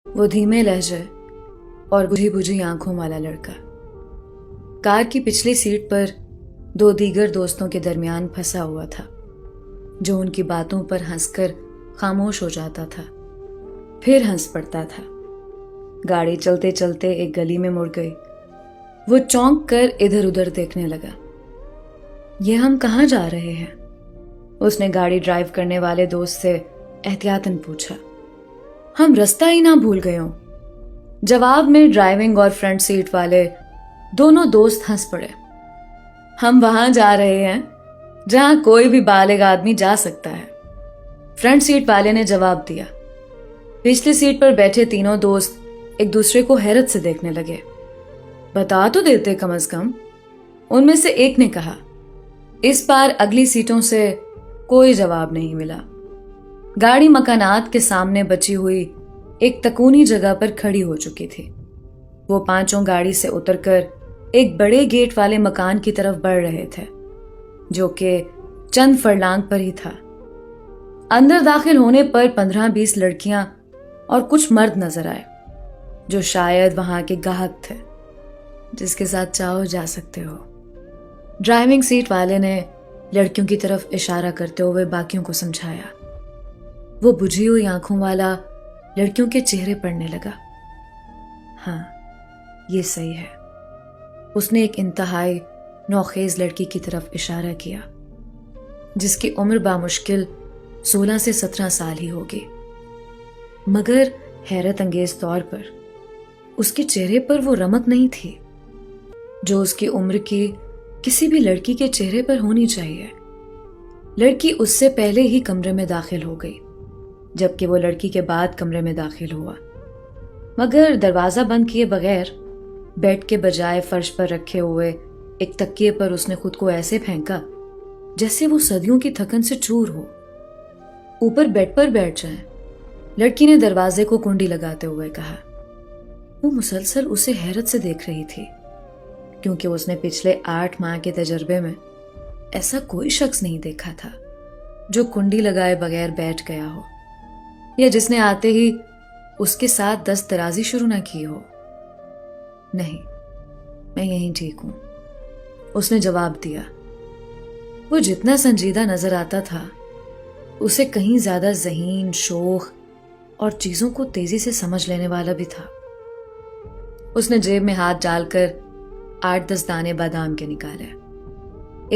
वो धीमे लहजे और बुझी बुझी आंखों वाला लड़का कार की पिछली सीट पर दो दीगर दोस्तों के दरमियान फंसा हुआ था, जो उनकी बातों पर हंसकर खामोश हो जाता था, फिर हंस पड़ता था। गाड़ी चलते चलते एक गली में मुड़ गई। वो चौंक कर इधर उधर देखने लगा। ये हम कहाँ जा रहे हैं? उसने गाड़ी ड्राइव करने वाले दोस्त से एहतियातन पूछा। हम रास्ता ही ना भूल गए हों। जवाब में ड्राइविंग और फ्रंट सीट वाले दोनों दोस्त हंस पड़े। हम वहां जा रहे हैं जहां कोई भी बालिग आदमी जा सकता है, फ्रंट सीट वाले ने जवाब दिया। पिछली सीट पर बैठे तीनों दोस्त एक दूसरे को हैरत से देखने लगे। बता तो देते कम से कम, उनमें से एक ने कहा। इस बार अगली सीटों से कोई जवाब नहीं मिला। गाड़ी मकानात के सामने बची हुई एक तकूनी जगह पर खड़ी हो चुकी थी। वो पांचों गाड़ी से उतरकर एक बड़े गेट वाले मकान की तरफ बढ़ रहे थे, जो कि चंद फरलांग पर ही था। अंदर दाखिल होने पर 15-20 लड़कियां और कुछ मर्द नजर आए, जो शायद वहां के ग्राहक थे, जिसके साथ चाहो जा सकते हो। ड्राइविंग सीट वाले ने लड़कियों की तरफ इशारा करते हुए बाकियों को समझाया। वो बुझी हुई आंखों वाला लड़कियों के चेहरे पड़ने लगा। हाँ, ये सही है। उसने एक इंतहाई नौखेज लड़की की तरफ इशारा किया, जिसकी उम्र बामुश्किल 16 से 17 साल ही होगी, मगर हैरत अंगेज तौर पर उसके चेहरे पर वो रमक नहीं थी जो उसकी उम्र की किसी भी लड़की के चेहरे पर होनी चाहिए। लड़की उससे पहले ही कमरे में दाखिल हो गई, जबकि वो लड़की के बाद कमरे में दाखिल हुआ, मगर दरवाजा बंद किए बगैर बेड के बजाय फर्श पर रखे हुए एक तकिए पर उसने खुद को ऐसे फेंका जैसे वो सदियों की थकन से चूर हो। ऊपर बेड पर बैठ जाए, लड़की ने दरवाजे को कुंडी लगाते हुए कहा। वो मुसलसल उसे हैरत से देख रही थी, क्योंकि उसने पिछले 8 माह के तजर्बे में ऐसा कोई शख्स नहीं देखा था जो कुंडी लगाए बगैर बैठ गया हो, या जिसने आते ही उसके साथ दस्तदराजी शुरू ना की हो। नहीं, मैं यहीं ठीक हूं, उसने जवाब दिया। वो जितना संजीदा नजर आता था, उसे कहीं ज्यादा ज़हीन, शोख और चीजों को तेजी से समझ लेने वाला भी था। उसने जेब में हाथ डालकर 8-10 दाने बादाम के निकाले,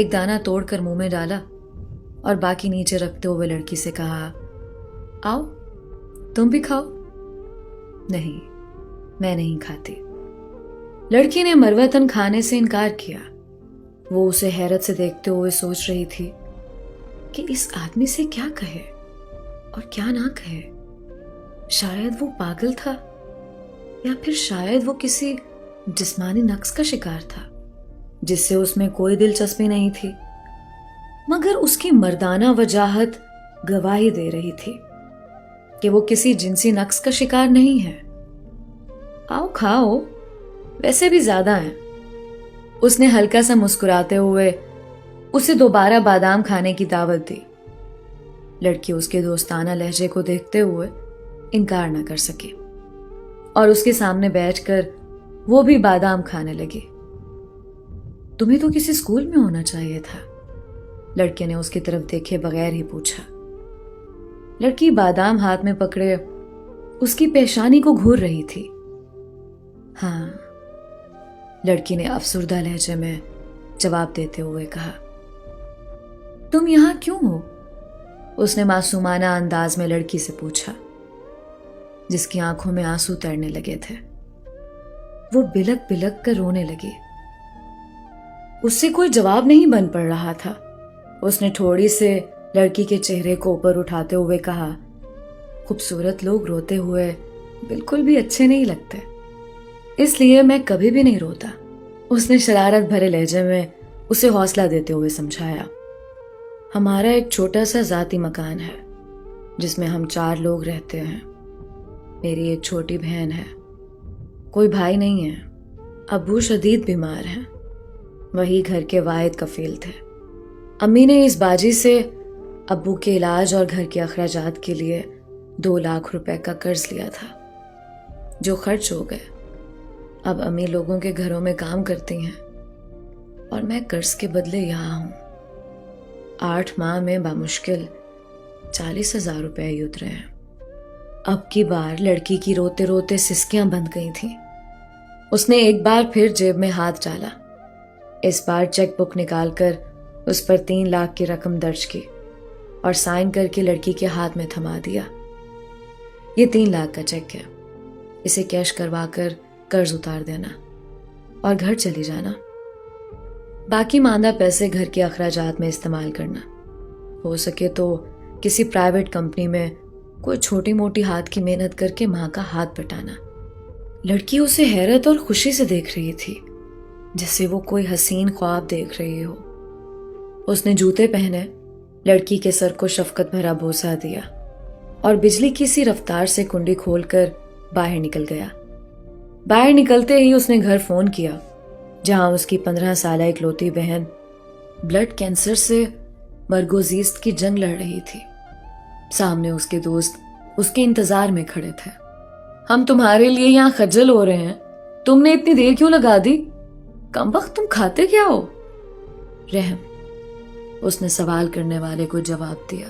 एक दाना तोड़कर मुंह में डाला और बाकी नीचे रखते हुए लड़की से कहा, आओ तुम भी खाओ। नहीं, मैं नहीं खाती। लड़की ने मरवतन खाने से इनकार किया। वो उसे हैरत से देखते हुए सोच रही थी कि इस आदमी से क्या कहे और क्या ना कहे। शायद वो पागल था, या फिर शायद वो किसी जिस्मानी नक्स का शिकार था जिससे उसमें कोई दिलचस्पी नहीं थी, मगर उसकी मर्दाना वजाहत गवाही दे रही थी कि वो किसी जिनसी नक्स का शिकार नहीं है। आओ खाओ, वैसे भी ज्यादा है। उसने हल्का सा मुस्कुराते हुए उसे दोबारा बादाम खाने की दावत दी। लड़की उसके दोस्ताना लहजे को देखते हुए इनकार न कर सकी और उसके सामने बैठकर वो भी बादाम खाने लगी। तुम्हें तो किसी स्कूल में होना चाहिए था, लड़के ने उसकी तरफ देखे बगैर ही पूछा। लड़की बादाम हाथ में पकड़े उसकी पेशानी को घूर रही थी। हाँ, लड़की ने अफसुर्दा लहजे में जवाब देते हुए कहा। तुम यहां क्यों हो? उसने मासूमाना अंदाज में लड़की से पूछा, जिसकी आंखों में आंसू तैरने लगे थे। वो बिलक बिलक कर रोने लगी। उससे कोई जवाब नहीं बन पड़ रहा था। उसने थोड़ी से लड़की के चेहरे को ऊपर उठाते हुए कहा, खूबसूरत लोग रोते हुए बिल्कुल भी अच्छे नहीं लगते, इसलिए मैं कभी भी नहीं रोता। उसने शरारत भरे लहजे में उसे हौसला देते हुए समझाया। हमारा एक छोटा सा जाती मकान है जिसमें हम 4 लोग रहते हैं। मेरी एक छोटी बहन है, कोई भाई नहीं है। अब्बू शदीद बीमार हैं, वही घर के वाहिद कफील थे। अम्मी ने इस बाजी से अब्बू के इलाज और घर के अखराजात के लिए 2 लाख रुपए का कर्ज लिया था। جو خرچ ہو گئے۔ اب امی لوگوں کے گھروں میں کام کرتی ہیں اور میں قرض کے بدلے یہاں ہوں۔ 8 ماہ میں بامشکل 40,000 روپے ہی اترے ہیں۔ اب کی بار لڑکی کی روتے روتے سسکیاں بند گئی تھیں۔ اس نے ایک بار پھر جیب میں ہاتھ ڈالا، اس بار چیک بک نکال کر اس پر 3 لاکھ کی رقم درج کی اور سائن کر کے لڑکی کے ہاتھ میں تھما دیا۔ یہ 3 لاکھ کا چیک ہے، اسے کیش کروا کر قرض اتار دینا اور گھر چلی جانا۔ باقی ماندہ پیسے گھر کے اخراجات میں استعمال کرنا، ہو سکے تو کسی پرائیویٹ کمپنی میں کوئی چھوٹی موٹی ہاتھ کی محنت کر کے ماں کا ہاتھ بٹانا۔ لڑکی اسے حیرت اور خوشی سے دیکھ رہی تھی، جیسے وہ کوئی حسین خواب دیکھ رہی ہو۔ اس نے جوتے پہنے، لڑکی کے سر کو شفقت بھرا بوسہ دیا اور بجلی کی سی رفتار سے کنڈی کھول کر باہر نکل گیا۔ باہر نکلتے ہی اس نے گھر فون کیا، جہاں اس کی 15 سالہ اکلوتی بہن بلڈ کینسر سے مرگوزیست کی جنگ لڑ رہی تھی۔ سامنے اس کے دوست اس کے انتظار میں کھڑے تھے۔ ہم تمہارے لیے یہاں خجل ہو رہے ہیں، تم نے اتنی دیر کیوں لگا دی؟ کم وقت تم کھاتے کیا ہو؟ رحم، اس نے سوال کرنے والے کو جواب دیا۔